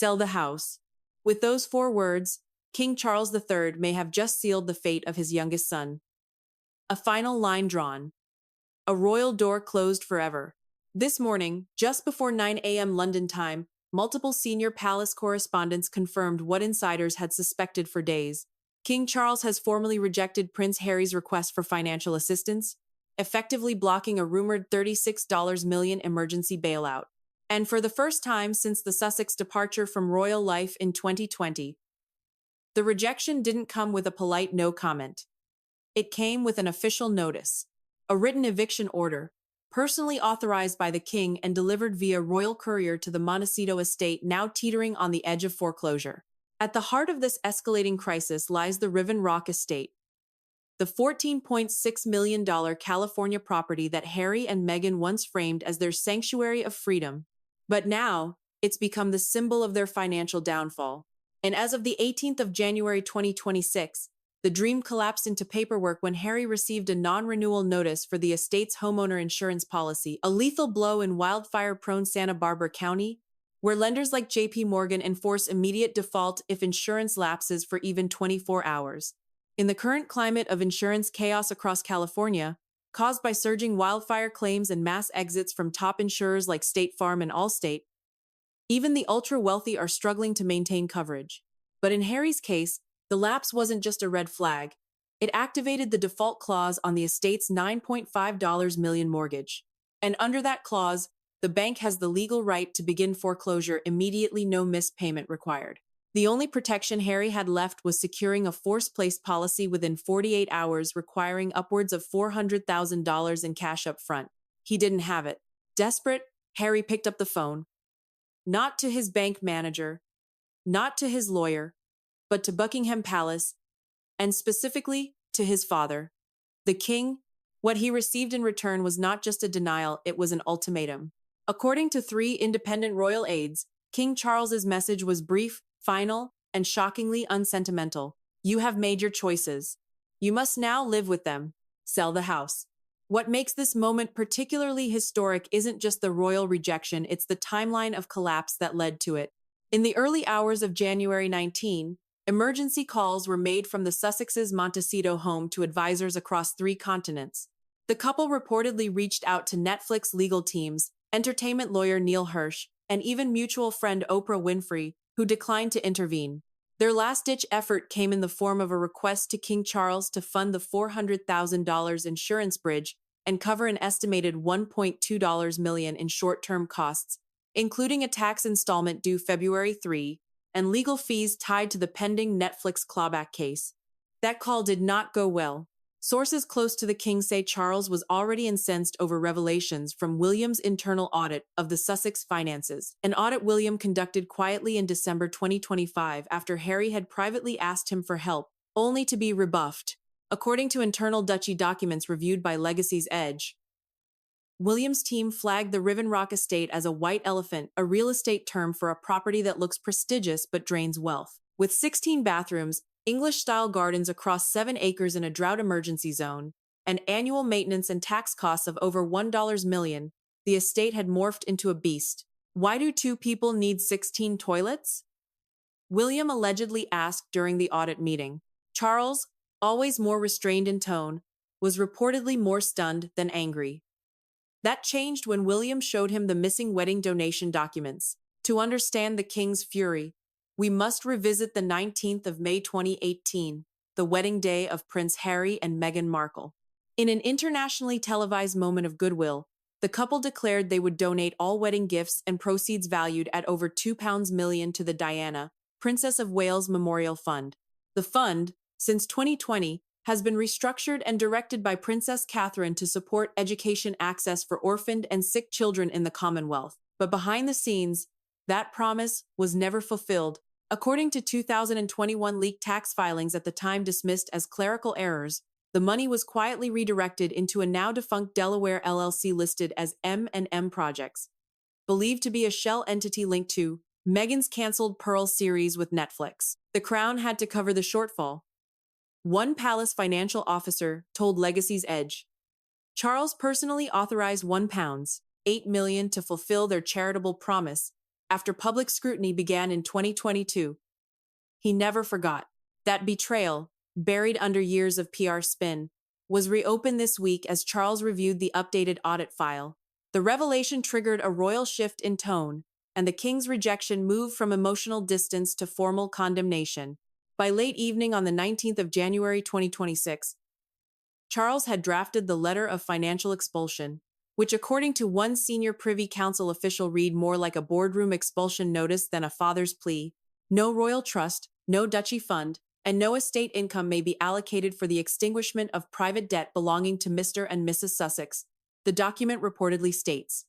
sell the house. With those 4 words, King Charles III may have just sealed the fate of his youngest son. A final line drawn. A royal door closed forever. This morning, just before 9 a.m. London time, multiple senior palace correspondents confirmed what insiders had suspected for days. King Charles has formally rejected Prince Harry's request for financial assistance, effectively blocking a rumored $36 million emergency bailout. And for the first time since the Sussex departure from royal life in 2020, the rejection didn't come with a polite no comment. It came with an official notice, a written eviction order, personally authorized by the king and delivered via royal courier to the Montecito estate now teetering on the edge of foreclosure. At the heart of this escalating crisis lies the Riven Rock estate, the $14.6 million California property that Harry and Meghan once framed as their sanctuary of freedom. But now, it's become the symbol of their financial downfall. And as of the 18th of January 2026, the dream collapsed into paperwork when Harry received a non-renewal notice for the estate's homeowner insurance policy, a lethal blow in wildfire-prone Santa Barbara County, where lenders like JP Morgan enforce immediate default if insurance lapses for even 24 hours. In the current climate of insurance chaos across California, caused by surging wildfire claims and mass exits from top insurers like State Farm and Allstate, even the ultra-wealthy are struggling to maintain coverage. But in Harry's case, the lapse wasn't just a red flag. It activated the default clause on the estate's $9.5 million mortgage. And under that clause, the bank has the legal right to begin foreclosure immediately, no missed payment required. The only protection Harry had left was securing a force-placed policy within 48 hours, requiring upwards of $400,000 in cash up front. He didn't have it. Desperate, Harry picked up the phone. Not to his bank manager, not to his lawyer, but to Buckingham Palace, and specifically to his father, the king. What he received in return was not just a denial, it was an ultimatum. According to 3 independent royal aides, King Charles's message was brief, final, and shockingly unsentimental. You have made your choices. You must now live with them. Sell the house. What makes this moment particularly historic isn't just the royal rejection, it's the timeline of collapse that led to it. In the early hours of January 19, emergency calls were made from the Sussex's Montecito home to advisors across 3 continents. The couple reportedly reached out to Netflix legal teams, entertainment lawyer Neil Hirsch, and even mutual friend Oprah Winfrey, who declined to intervene. Their last-ditch effort came in the form of a request to King Charles to fund the $400,000 insurance bridge and cover an estimated $1.2 million in short-term costs, including a tax installment due February 3 and legal fees tied to the pending Netflix clawback case. That call did not go well. Sources close to the king say Charles was already incensed over revelations from William's internal audit of the Sussex finances, an audit William conducted quietly in December 2025 after Harry had privately asked him for help, only to be rebuffed. According to internal duchy documents reviewed by Legacy's Edge, William's team flagged the Riven Rock estate as a white elephant, a real estate term for a property that looks prestigious but drains wealth. With 16 bathrooms, English-style gardens across 7 acres in a drought emergency zone, and annual maintenance and tax costs of over $1 million, the estate had morphed into a beast. Why do 2 people need 16 toilets? William allegedly asked during the audit meeting. Charles, always more restrained in tone, was reportedly more stunned than angry. That changed when William showed him the missing wedding donation documents. To understand the king's fury, we must revisit the 19th of May 2018, the wedding day of Prince Harry and Meghan Markle. In an internationally televised moment of goodwill, the couple declared they would donate all wedding gifts and proceeds valued at over £2 million to the Diana, Princess of Wales Memorial Fund. The fund, since 2020, has been restructured and directed by Princess Catherine to support education access for orphaned and sick children in the Commonwealth. But behind the scenes, that promise was never fulfilled. According to 2021 leaked tax filings at the time dismissed as clerical errors, the money was quietly redirected into a now-defunct Delaware LLC listed as M&M Projects, believed to be a shell entity linked to Meghan's canceled Pearl series with Netflix. The Crown had to cover the shortfall. One palace financial officer told Legacy's Edge, Charles personally authorized £1.8 million to fulfill their charitable promise, after public scrutiny began in 2022. He never forgot. That betrayal, buried under years of PR spin, was reopened this week as Charles reviewed the updated audit file. The revelation triggered a royal shift in tone, and the king's rejection moved from emotional distance to formal condemnation. By late evening on the 19th of January 2026, Charles had drafted the letter of financial expulsion, which according to one senior Privy Council official read more like a boardroom expulsion notice than a father's plea. No royal trust, no duchy fund, and no estate income may be allocated for the extinguishment of private debt belonging to Mr. and Mrs. Sussex, the document reportedly states.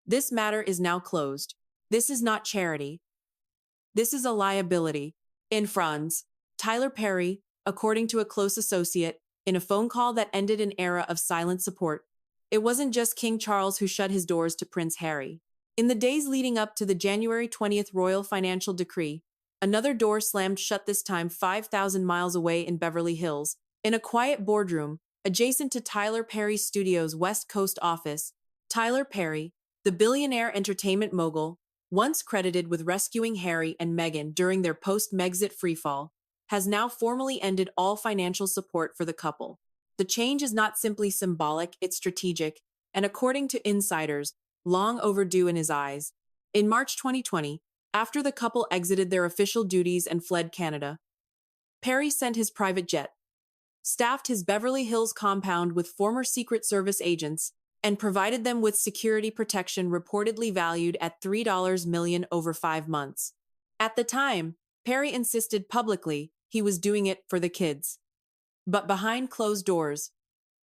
This matter is now closed. This is not charity. This is a liability. In France, Tyler Perry, according to a close associate, in a phone call that ended an era of silent support, it wasn't just King Charles who shut his doors to Prince Harry. In the days leading up to the January 20th royal financial decree, another door slammed shut, this time 5,000 miles away in Beverly Hills, in a quiet boardroom adjacent to Tyler Perry's studio's West Coast office. Tyler Perry, the billionaire entertainment mogul, once credited with rescuing Harry and Meghan during their post-Megxit freefall, has now formally ended all financial support for the couple. The change is not simply symbolic, it's strategic, and according to insiders, long overdue in his eyes. In March 2020, after the couple exited their official duties and fled Canada, Perry sent his private jet, staffed his Beverly Hills compound with former Secret Service agents, and provided them with security protection reportedly valued at $3 million over 5 months. At the time, Perry insisted publicly he was doing it for the kids. But behind closed doors,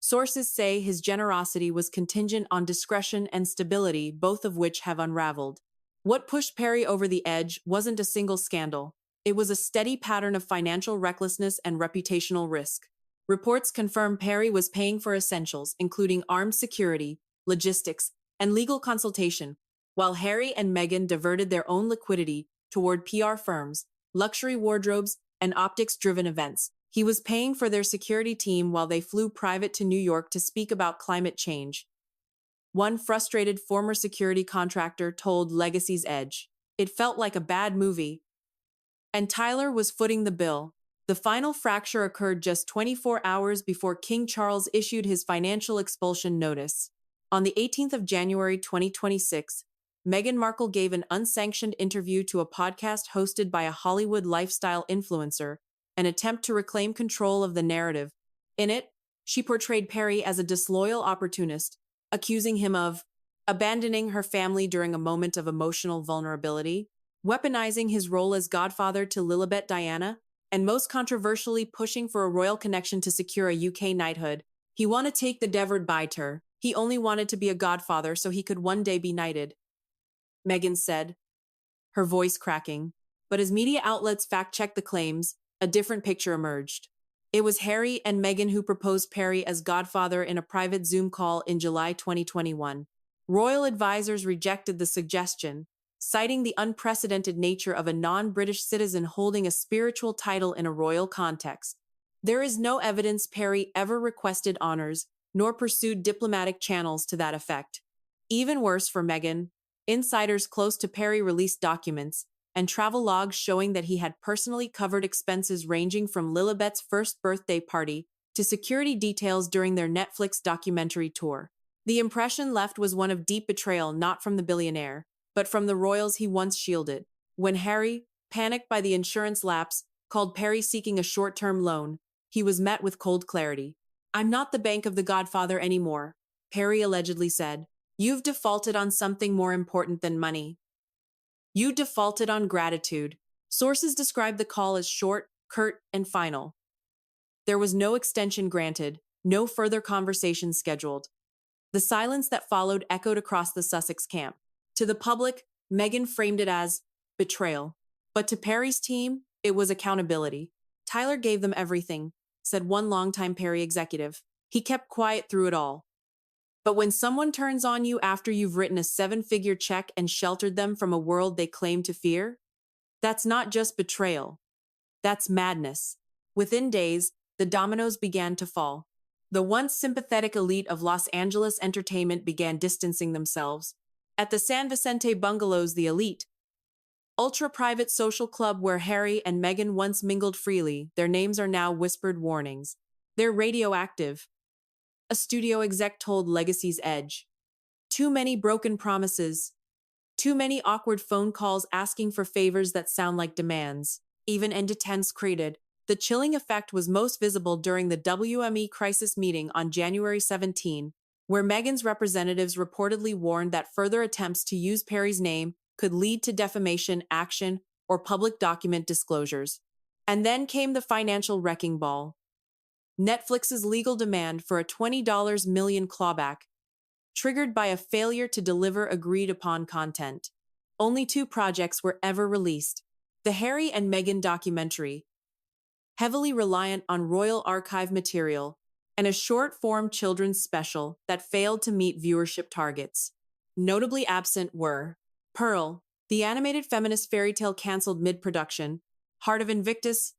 sources say his generosity was contingent on discretion and stability, both of which have unraveled. What pushed Perry over the edge wasn't a single scandal. It was a steady pattern of financial recklessness and reputational risk. Reports confirm Perry was paying for essentials, including armed security, logistics, and legal consultation, while Harry and Meghan diverted their own liquidity toward PR firms, luxury wardrobes, and optics-driven events. He was paying for their security team while they flew private to New York to speak about climate change. One frustrated former security contractor told Legacy's Edge, "It felt like a bad movie." And Tyler was footing the bill. The final fracture occurred just 24 hours before King Charles issued his financial expulsion notice. On the 18th of January 2026, Meghan Markle gave an unsanctioned interview to a podcast hosted by a Hollywood lifestyle influencer, an attempt to reclaim control of the narrative. In it, she portrayed Perry as a disloyal opportunist, accusing him of abandoning her family during a moment of emotional vulnerability, weaponizing his role as godfather to Lilibet Diana, and most controversially pushing for a royal connection to secure a UK knighthood. He wanted to take the Devard biter. He only wanted to be a godfather so he could one day be knighted, Meghan said, her voice cracking. But as media outlets fact-checked the claims, a different picture emerged. It was Harry and Meghan who proposed Perry as godfather in a private Zoom call in July 2021. Royal advisors rejected the suggestion, citing the unprecedented nature of a non-British citizen holding a spiritual title in a royal context. There is no evidence Perry ever requested honors, nor pursued diplomatic channels to that effect. Even worse for Meghan, insiders close to Perry released documents and travel logs showing that he had personally covered expenses ranging from Lilibet's first birthday party to security details during their Netflix documentary tour. The impression left was one of deep betrayal, not from the billionaire, but from the royals he once shielded. When Harry, panicked by the insurance lapse, called Perry seeking a short-term loan, he was met with cold clarity. "I'm not the bank of the Godfather anymore," Perry allegedly said. "You've defaulted on something more important than money. You defaulted on gratitude." Sources described the call as short, curt, and final. There was no extension granted, no further conversation scheduled. The silence that followed echoed across the Sussex camp. To the public, Meghan framed it as betrayal. But to Perry's team, it was accountability. "Tyler gave them everything," said one longtime Perry executive. "He kept quiet through it all." But when someone turns on you after you've written a 7-figure check and sheltered them from a world they claim to fear, that's not just betrayal. That's madness. Within days, the dominoes began to fall. The once sympathetic elite of Los Angeles entertainment began distancing themselves. At the San Vicente bungalows, the elite, ultra-private social club where Harry and Meghan once mingled freely, their names are now whispered warnings. They're radioactive, a studio exec told Legacy's Edge. Too many broken promises. Too many awkward phone calls asking for favors that sound like demands. Even tense created. The chilling effect was most visible during the WME crisis meeting on January 17, where Meghan's representatives reportedly warned that further attempts to use Perry's name could lead to defamation action or public document disclosures. And then came the financial wrecking ball. Netflix's legal demand for a $20 million clawback, triggered by a failure to deliver agreed-upon content. Only 2 projects were ever released. The Harry and Meghan documentary, heavily reliant on Royal Archive material, and a short-form children's special that failed to meet viewership targets. Notably absent were Pearl, the animated feminist fairy tale cancelled mid-production, Heart of Invictus,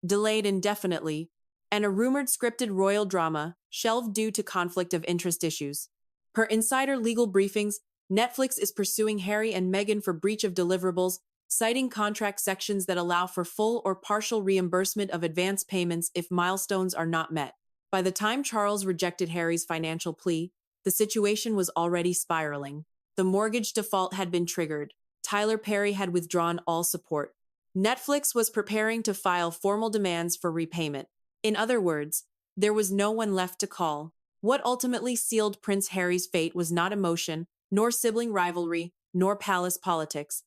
delayed indefinitely, and a rumored scripted royal drama, shelved due to conflict of interest issues. Per insider legal briefings, Netflix is pursuing Harry and Meghan for breach of deliverables, citing contract sections that allow for full or partial reimbursement of advance payments if milestones are not met. By the time Charles rejected Harry's financial plea, the situation was already spiraling. The mortgage default had been triggered. Tyler Perry had withdrawn all support. Netflix was preparing to file formal demands for repayment. In other words, there was no one left to call. What ultimately sealed Prince Harry's fate was not emotion, nor sibling rivalry, nor palace politics.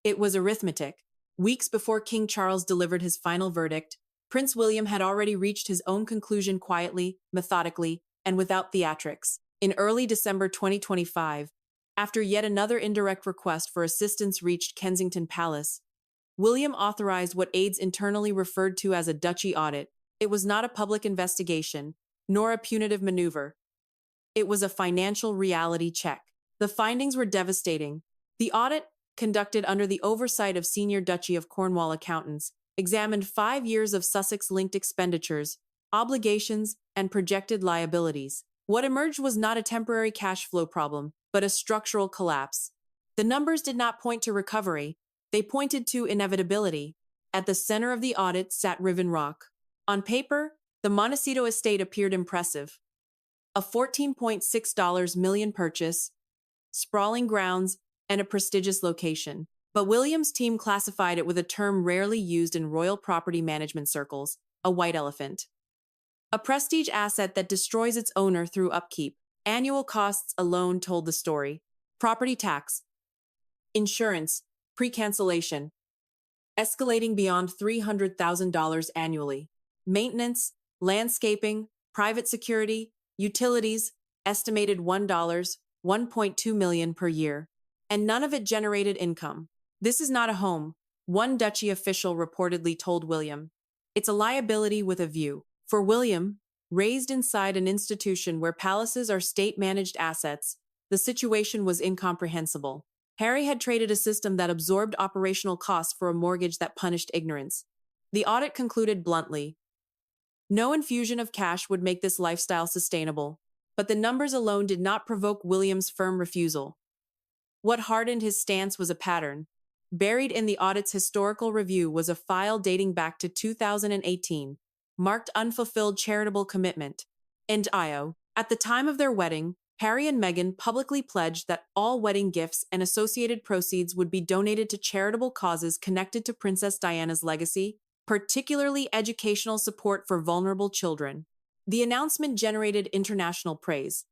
It was arithmetic. Weeks before King Charles delivered his final verdict, Prince William had already reached his own conclusion quietly, methodically, and without theatrics. In early December 2025, after yet another indirect request for assistance reached Kensington Palace, William authorized what aides internally referred to as a duchy audit. It was not a public investigation, nor a punitive maneuver. It was a financial reality check. The findings were devastating. The audit, conducted under the oversight of senior Duchy of Cornwall accountants, examined 5 years of Sussex-linked expenditures, obligations, and projected liabilities. What emerged was not a temporary cash flow problem, but a structural collapse. The numbers did not point to recovery. They pointed to inevitability. At the center of the audit sat Riven Rock. On paper, the Montecito estate appeared impressive. A $14.6 million purchase, sprawling grounds, and a prestigious location. But Williams' team classified it with a term rarely used in royal property management circles, a white elephant. A prestige asset that destroys its owner through upkeep. Annual costs alone told the story. Property tax, insurance, pre-cancellation, escalating beyond $300,000 annually. Maintenance, landscaping, private security, utilities, estimated $1.2 million per year. And none of it generated income. This is not a home, one duchy official reportedly told William. It's a liability with a view. For William, raised inside an institution where palaces are state-managed assets, the situation was incomprehensible. Harry had traded a system that absorbed operational costs for a mortgage that punished ignorance. The audit concluded bluntly. No infusion of cash would make this lifestyle sustainable, but the numbers alone did not provoke William's firm refusal. What hardened his stance was a pattern. Buried in the audit's historical review was a file dating back to 2018, marked unfulfilled charitable commitment. And IO. At the time of their wedding, Harry and Meghan publicly pledged that all wedding gifts and associated proceeds would be donated to charitable causes connected to Princess Diana's legacy, particularly educational support for vulnerable children. The announcement generated international praise.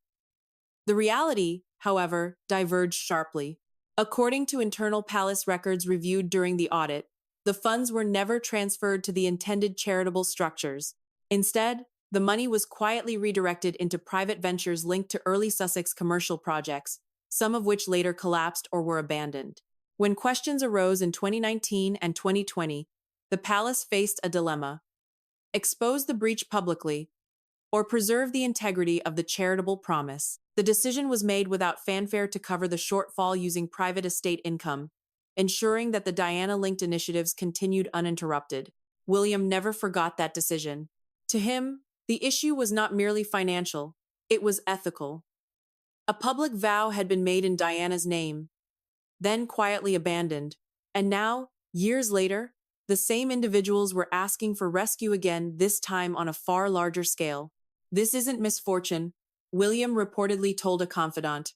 The reality, however, diverged sharply. According to internal palace records reviewed during the audit, the funds were never transferred to the intended charitable structures. Instead, the money was quietly redirected into private ventures linked to early Sussex commercial projects, some of which later collapsed or were abandoned. When questions arose in 2019 and 2020, the palace faced a dilemma: expose the breach publicly, or preserve the integrity of the charitable promise. The decision was made without fanfare to cover the shortfall using private estate income, ensuring that the Diana-linked initiatives continued uninterrupted. William never forgot that decision. To him, the issue was not merely financial, it was ethical. A public vow had been made in Diana's name. then quietly abandoned. And now, years later, the same individuals were asking for rescue again, this time on a far larger scale. "This isn't misfortune," William reportedly told a confidant.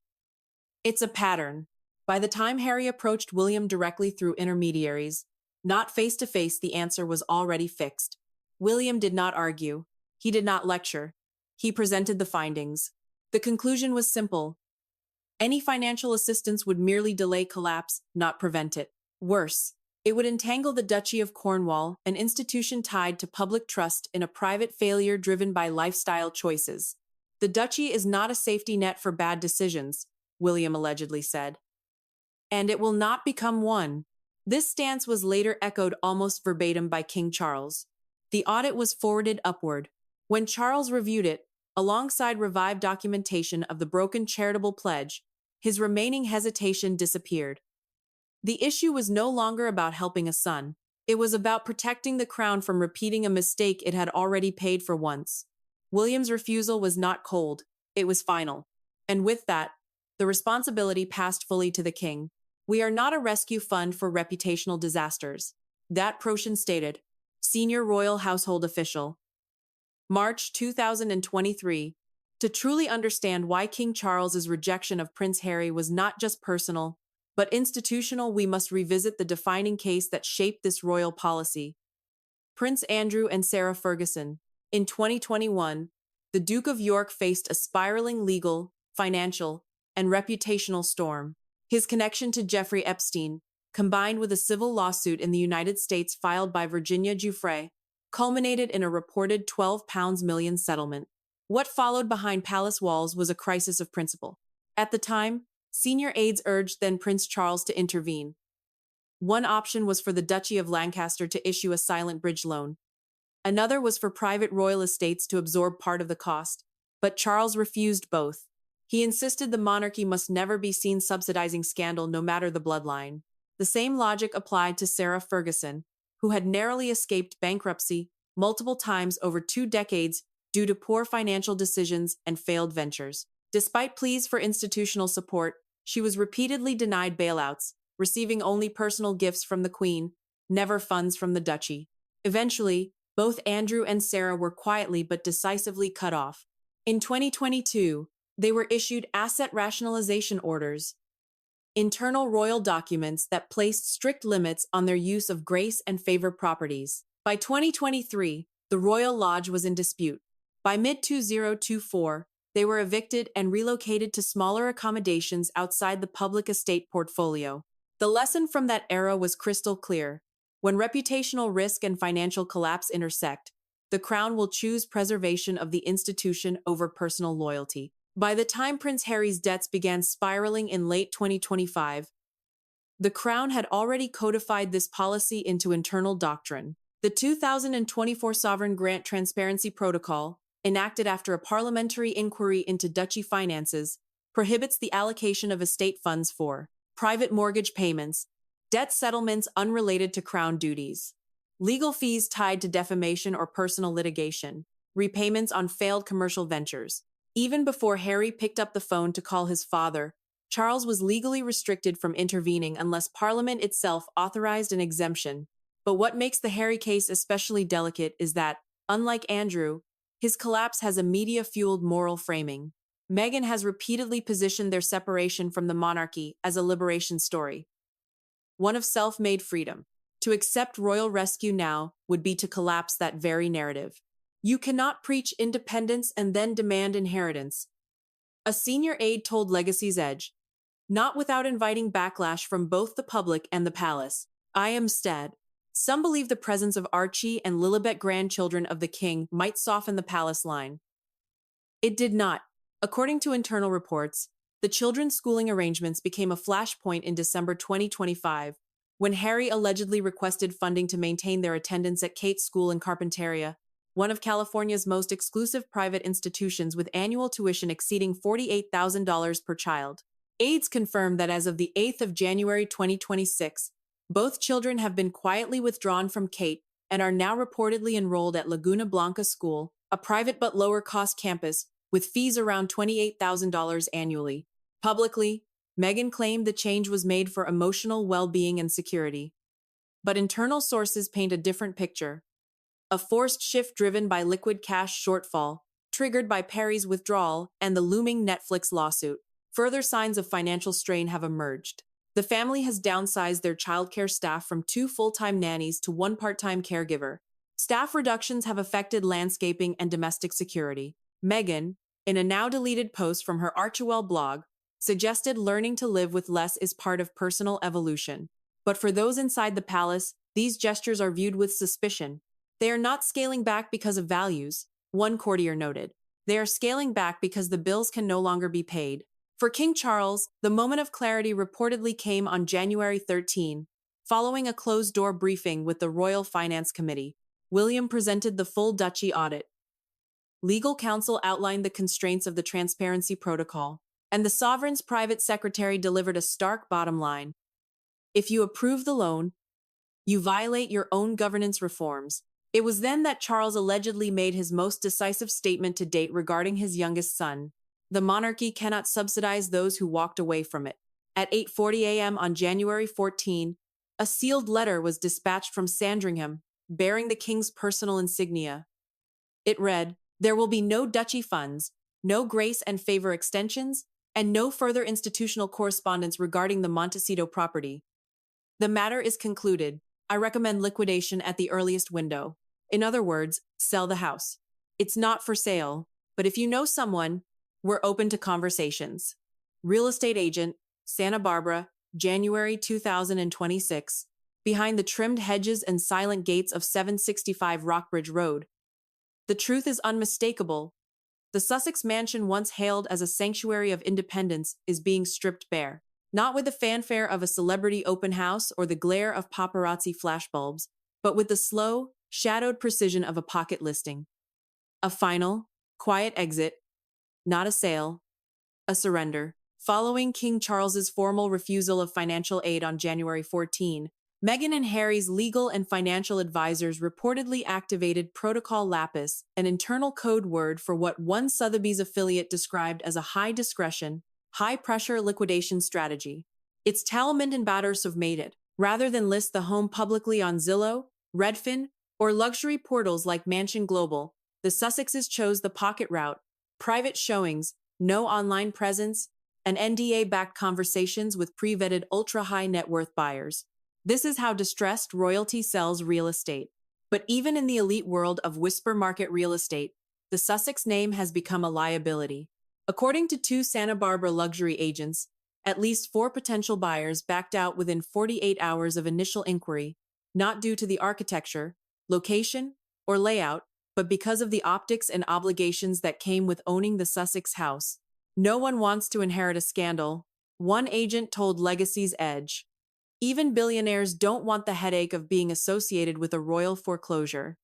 "It's a pattern." By the time Harry approached William directly through intermediaries, not face to face, the answer was already fixed. William did not argue. He did not lecture. He presented the findings. The conclusion was simple. Any financial assistance would merely delay collapse, not prevent it. Worse, it would entangle the Duchy of Cornwall, an institution tied to public trust, in a private failure driven by lifestyle choices. "The Duchy is not a safety net for bad decisions," William allegedly said. "And it will not become one." This stance was later echoed almost verbatim by King Charles. The audit was forwarded upward. When Charles reviewed it, alongside revived documentation of the broken charitable pledge, his remaining hesitation disappeared. The issue was no longer about helping a son. It was about protecting the crown from repeating a mistake it had already paid for once. William's refusal was not cold, it was final. And with that, the responsibility passed fully to the king. "We are not a rescue fund for reputational disasters," that Procian stated, senior royal household official. March 2023. To truly understand why King Charles's rejection of Prince Harry was not just personal, but institutional, we must revisit the defining case that shaped this royal policy. Prince Andrew and Sarah Ferguson. In 2021, the Duke of York faced a spiraling legal, financial, and reputational storm. His connection to Jeffrey Epstein, combined with a civil lawsuit in the United States filed by Virginia Giuffre, culminated in a reported £12 million settlement. What followed behind palace walls was a crisis of principle. At the time, senior aides urged then Prince Charles to intervene. One option was for the Duchy of Lancaster to issue a silent bridge loan. Another was for private royal estates to absorb part of the cost. But Charles refused both. He insisted the monarchy must never be seen subsidizing scandal, no matter the bloodline. The same logic applied to Sarah Ferguson, who had narrowly escaped bankruptcy multiple times over 2 decades due to poor financial decisions and failed ventures. Despite pleas for institutional support, she was repeatedly denied bailouts, receiving only personal gifts from the Queen, never funds from the Duchy. Eventually, both Andrew and Sarah were quietly but decisively cut off. In 2022, they were issued asset rationalization orders, internal royal documents that placed strict limits on their use of grace and favor properties. By 2023, the Royal Lodge was in dispute. By mid-2024, they were evicted and relocated to smaller accommodations outside the public estate portfolio. The lesson from that era was crystal clear. When reputational risk and financial collapse intersect, the crown will choose preservation of the institution over personal loyalty. By the time Prince Harry's debts began spiraling in late 2025, the crown had already codified this policy into internal doctrine. The 2024 Sovereign Grant Transparency Protocol, enacted after a parliamentary inquiry into duchy finances, prohibits the allocation of estate funds for private mortgage payments, debt settlements unrelated to crown duties, legal fees tied to defamation or personal litigation, repayments on failed commercial ventures. Even before Harry picked up the phone to call his father, Charles was legally restricted from intervening unless Parliament itself authorized an exemption. But what makes the Harry case especially delicate is that, unlike Andrew, his collapse has a media-fueled moral framing. Meghan has repeatedly positioned their separation from the monarchy as a liberation story, one of self-made freedom. To accept royal rescue now would be to collapse that very narrative. You cannot preach independence and then demand inheritance, a senior aide told Legacy's Edge, not without inviting backlash from both the public and the palace. I am stead. Some believe the presence of Archie and Lilibet, grandchildren of the king, might soften the palace line. It did not. According to internal reports, the children's schooling arrangements became a flashpoint in December 2025, when Harry allegedly requested funding to maintain their attendance at Kate's School in Carpinteria, one of California's most exclusive private institutions with annual tuition exceeding $48,000 per child. Aides confirmed that as of the 8th of January 2026, both children have been quietly withdrawn from Kate and are now reportedly enrolled at Laguna Blanca School, a private but lower-cost campus with fees around $28,000 annually. Publicly, Meghan claimed the change was made for emotional well-being and security. But internal sources paint a different picture. A forced shift driven by liquid cash shortfall, triggered by Perry's withdrawal and the looming Netflix lawsuit. Further signs of financial strain have emerged. The family has downsized their childcare staff from 2 full-time nannies to 1 part-time caregiver. Staff reductions have affected landscaping and domestic security. Meghan, in a now-deleted post from her Archewell blog, suggested learning to live with less is part of personal evolution. But for those inside the palace, these gestures are viewed with suspicion. They are not scaling back because of values, one courtier noted. They are scaling back because the bills can no longer be paid. For King Charles, the moment of clarity reportedly came on January 13. Following a closed-door briefing with the Royal Finance Committee, William presented the full duchy audit. Legal counsel outlined the constraints of the transparency protocol, and the sovereign's private secretary delivered a stark bottom line. If you approve the loan, you violate your own governance reforms. It was then that Charles allegedly made his most decisive statement to date regarding his youngest son. The monarchy cannot subsidize those who walked away from it. At 8:40 a.m. on January 14, a sealed letter was dispatched from Sandringham, bearing the king's personal insignia. It read, "There will be no duchy funds, no grace and favor extensions, and no further institutional correspondence regarding the Montecito property. The matter is concluded. I recommend liquidation at the earliest window. In other words, sell the house. It's not for sale, but if you know someone, we're open to conversations." Real estate agent, Santa Barbara, January 2026. Behind the trimmed hedges and silent gates of 765 Rockbridge Road. The truth is unmistakable. The Sussex mansion, once hailed as a sanctuary of independence, is being stripped bare. Not with the fanfare of a celebrity open house or the glare of paparazzi flashbulbs, but with the slow, shadowed precision of a pocket listing. A final, quiet exit, not a sale, a surrender. Following King Charles's formal refusal of financial aid on January 14, Meghan and Harry's legal and financial advisors reportedly activated Protocol Lapis, an internal code word for what one Sotheby's affiliate described as a high-discretion, high-pressure liquidation strategy. It's Talmud and Batters have made it. Rather than list the home publicly on Zillow, Redfin, or luxury portals like Mansion Global, the Sussexes chose the pocket route: private showings, no online presence, and NDA-backed conversations with pre-vetted ultra-high net worth buyers. This is how distressed royalty sells real estate. But even in the elite world of whisper market real estate, the Sussex name has become a liability. According to 2 Santa Barbara luxury agents, at least 4 potential buyers backed out within 48 hours of initial inquiry, not due to the architecture, location, or layout, but because of the optics and obligations that came with owning the Sussex house. No one wants to inherit a scandal, one agent told Legacy's Edge. Even billionaires don't want the headache of being associated with a royal foreclosure.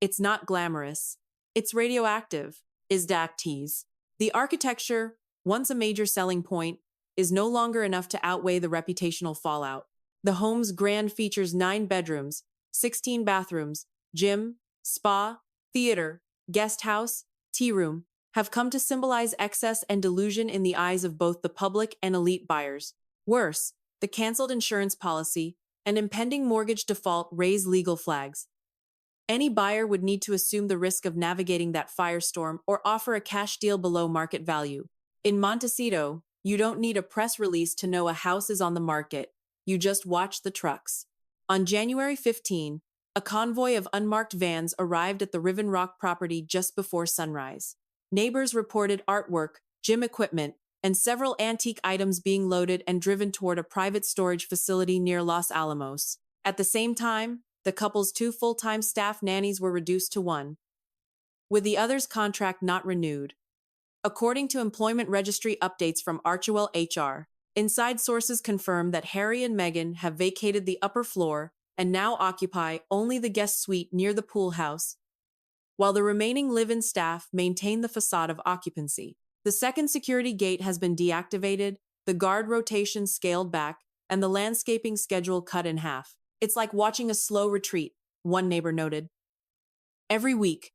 It's not glamorous. It's radioactive, Isdak teased. The architecture, once a major selling point, is no longer enough to outweigh the reputational fallout. The home's grand features 9 bedrooms, 16 bathrooms, gym, spa, theater, guest house, tea room, have come to symbolize excess and delusion in the eyes of both the public and elite buyers. Worse, the canceled insurance policy and impending mortgage default raise legal flags. Any buyer would need to assume the risk of navigating that firestorm or offer a cash deal below market value. In Montecito, you don't need a press release to know a house is on the market. You just watch the trucks. On January 15, a convoy of unmarked vans arrived at the Riven Rock property just before sunrise. Neighbors reported artwork, gym equipment, and several antique items being loaded and driven toward a private storage facility near Los Alamos. At the same time, the couple's 2 full-time staff nannies were reduced to 1, with the other's contract not renewed. According to employment registry updates from Archewell HR, inside sources confirm that Harry and Meghan have vacated the upper floor and now occupy only the guest suite near the pool house, while the remaining live-in staff maintain the facade of occupancy. The second security gate has been deactivated, the guard rotation scaled back, and the landscaping schedule cut in half. It's like watching a slow retreat, one neighbor noted. Every week,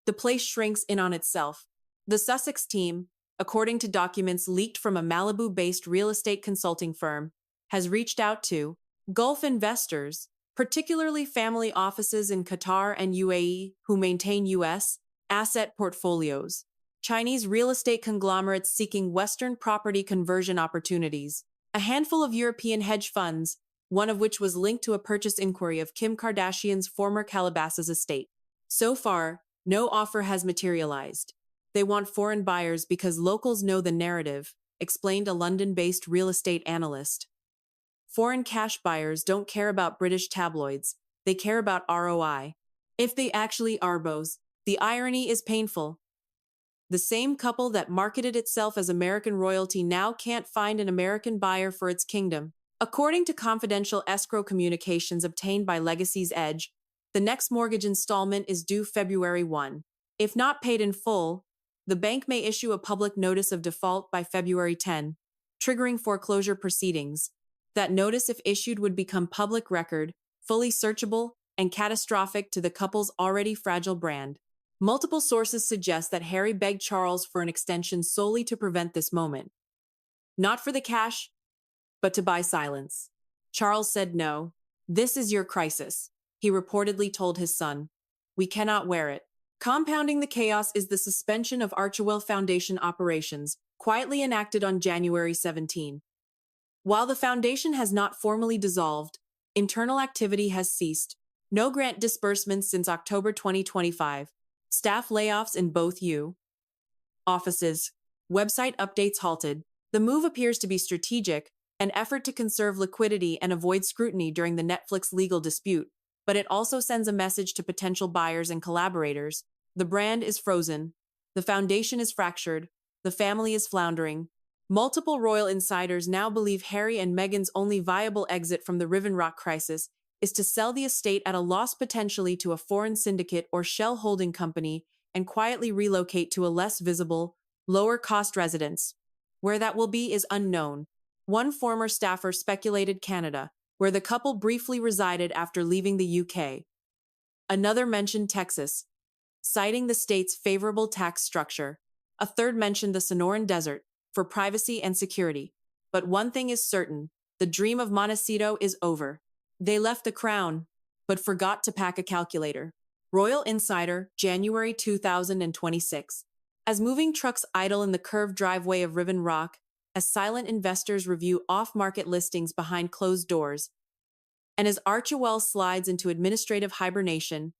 the place shrinks in on itself. The Sussex team, according to documents leaked from a Malibu-based real estate consulting firm, has reached out to Gulf investors, particularly family offices in Qatar and UAE who maintain U.S. asset portfolios, Chinese real estate conglomerates seeking Western property conversion opportunities, a handful of European hedge funds, one of which was linked to a purchase inquiry of Kim Kardashian's former Calabasas estate. So far, no offer has materialized. They want foreign buyers because locals know the narrative, explained a London-based real estate analyst. Foreign cash buyers don't care about British tabloids, they care about ROI. If they actually are both, the irony is painful. The same couple that marketed itself as American royalty now can't find an American buyer for its kingdom. According to confidential escrow communications obtained by Legacy's Edge, the next mortgage installment is due February 1. If not paid in full, the bank may issue a public notice of default by February 10, triggering foreclosure proceedings. That notice, if issued, would become public record, fully searchable, and catastrophic to the couple's already fragile brand. Multiple sources suggest that Harry begged Charles for an extension solely to prevent this moment. Not for the cash, but to buy silence. Charles said no. "This is your crisis," he reportedly told his son. "We cannot wear it." Compounding the chaos is the suspension of Archewell Foundation operations, quietly enacted on January 17. While the foundation has not formally dissolved, internal activity has ceased. No grant disbursements since October 2025. Staff layoffs in both U. offices. Website updates halted. The move appears to be strategic, an effort to conserve liquidity and avoid scrutiny during the Netflix legal dispute, but it also sends a message to potential buyers and collaborators. The brand is frozen. The foundation is fractured. The family is floundering. Multiple royal insiders now believe Harry and Meghan's only viable exit from the Riven Rock crisis is to sell the estate at a loss, potentially to a foreign syndicate or shell holding company, and quietly relocate to a less visible, lower-cost residence. Where that will be is unknown. One former staffer speculated Canada, where the couple briefly resided after leaving the UK. Another mentioned Texas, citing the state's favorable tax structure. A third mentioned the Sonoran Desert, for privacy and security. But one thing is certain, the dream of Montecito is over. They left the crown, but forgot to pack a calculator. Royal Insider, January 2026. As moving trucks idle in the curved driveway of Riven Rock, as silent investors review off-market listings behind closed doors, and as Archewell slides into administrative hibernation,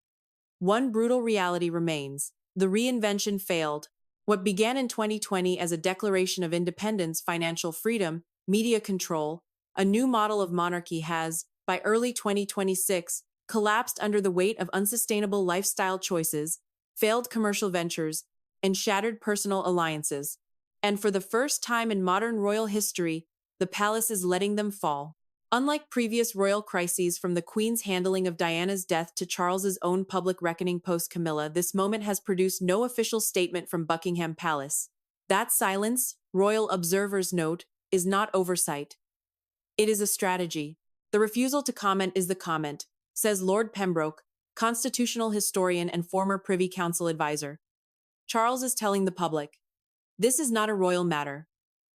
one brutal reality remains. The reinvention failed. What began in 2020 as a declaration of independence, financial freedom, media control, a new model of monarchy has, by early 2026, collapsed under the weight of unsustainable lifestyle choices, failed commercial ventures, and shattered personal alliances. And for the first time in modern royal history, the palace is letting them fall. Unlike previous royal crises, from the Queen's handling of Diana's death to Charles's own public reckoning post-Camilla, this moment has produced no official statement from Buckingham Palace. That silence, royal observers note, is not oversight. It is a strategy. The refusal to comment is the comment, says Lord Pembroke, constitutional historian and former Privy Council advisor. Charles is telling the public, this is not a royal matter.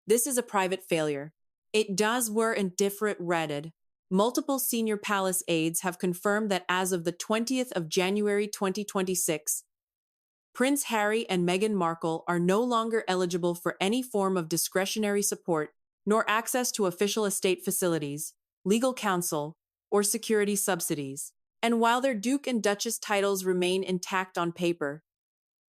This is a private failure. It does were indifferent redded. Multiple senior palace aides have confirmed that as of the 20th of January 2026, Prince Harry and Meghan Markle are no longer eligible for any form of discretionary support, nor access to official estate facilities, legal counsel, or security subsidies. And while their Duke and Duchess titles remain intact on paper,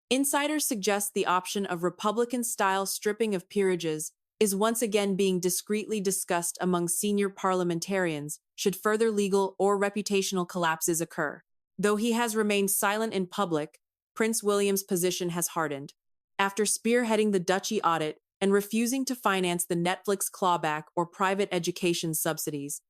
insiders suggest the option of Republican-style stripping of peerages is once again being discreetly discussed among senior parliamentarians should further legal or reputational collapses occur. Though he has remained silent in public, Prince William's position has hardened. After spearheading the duchy audit and refusing to finance the Netflix clawback or private education subsidies,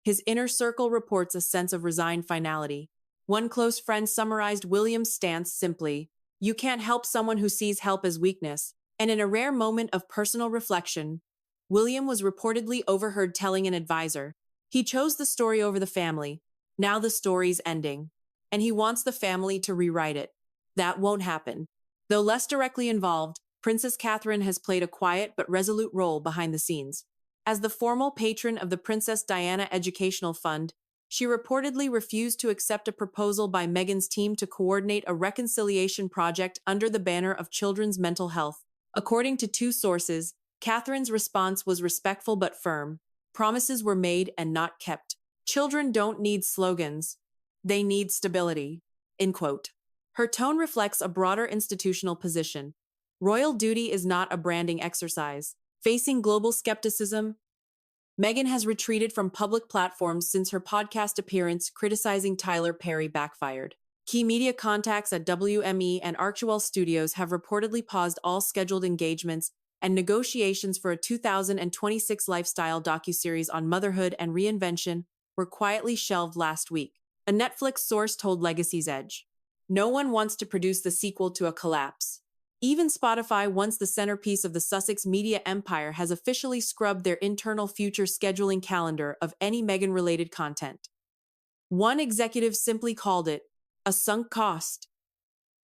his inner circle reports a sense of resigned finality. One close friend summarized William's stance simply, "You can't help someone who sees help as weakness." And in a rare moment of personal reflection, William was reportedly overheard telling an advisor, he chose the story over the family. Now the story's ending. And he wants the family to rewrite it. That won't happen. Though less directly involved, Princess Catherine has played a quiet but resolute role behind the scenes. As the formal patron of the Princess Diana Educational Fund, she reportedly refused to accept a proposal by Meghan's team to coordinate a reconciliation project under the banner of children's mental health. According to two sources, Catherine's response was respectful but firm. Promises were made and not kept. Children don't need slogans. They need stability. End quote. Her tone reflects a broader institutional position. Royal duty is not a branding exercise. Facing global skepticism, Meghan has retreated from public platforms since her podcast appearance criticizing Tyler Perry backfired. Key media contacts at WME and Archewell Studios have reportedly paused all scheduled engagements, and negotiations for a 2026 lifestyle docuseries on motherhood and reinvention were quietly shelved last week. A Netflix source told Legacy's Edge. No one wants to produce the sequel to a collapse. Even Spotify, once the centerpiece of the Sussex media empire, has officially scrubbed their internal future scheduling calendar of any Meghan-related content. One executive simply called it a sunk cost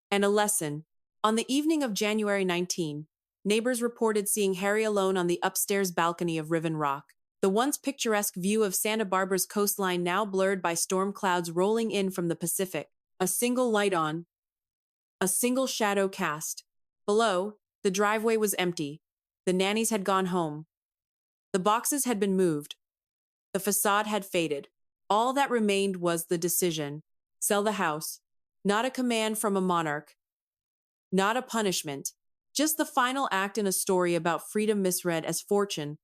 and a lesson. On the evening of January 19, neighbors reported seeing Harry alone on the upstairs balcony of Riven Rock, the once picturesque view of Santa Barbara's coastline now blurred by storm clouds rolling in from the Pacific. A single light on, a single shadow cast. Below, the driveway was empty. The nannies had gone home. The boxes had been moved. The facade had faded. All that remained was the decision. Sell the house. Not a command from a monarch. Not a punishment. Just the final act in a story about freedom misread as fortune.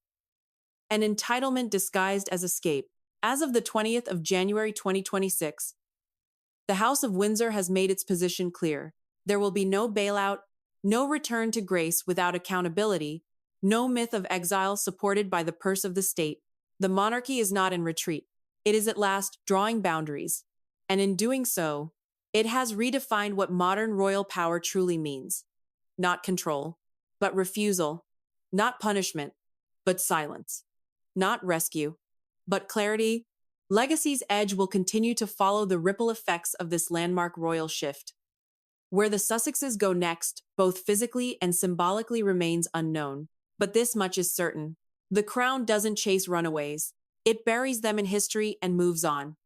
An entitlement disguised as escape. As of the 20th of January 2026, the House of Windsor has made its position clear. There will be no bailout, no return to grace without accountability, no myth of exile supported by the purse of the state. The monarchy is not in retreat. It is at last drawing boundaries. And in doing so, it has redefined what modern royal power truly means. Not control, but refusal. Not punishment, but silence. Not rescue, but clarity. Legacy's Edge will continue to follow the ripple effects of this landmark royal shift. Where the Sussexes go next, both physically and symbolically, remains unknown. But this much is certain. The crown doesn't chase runaways. It buries them in history and moves on.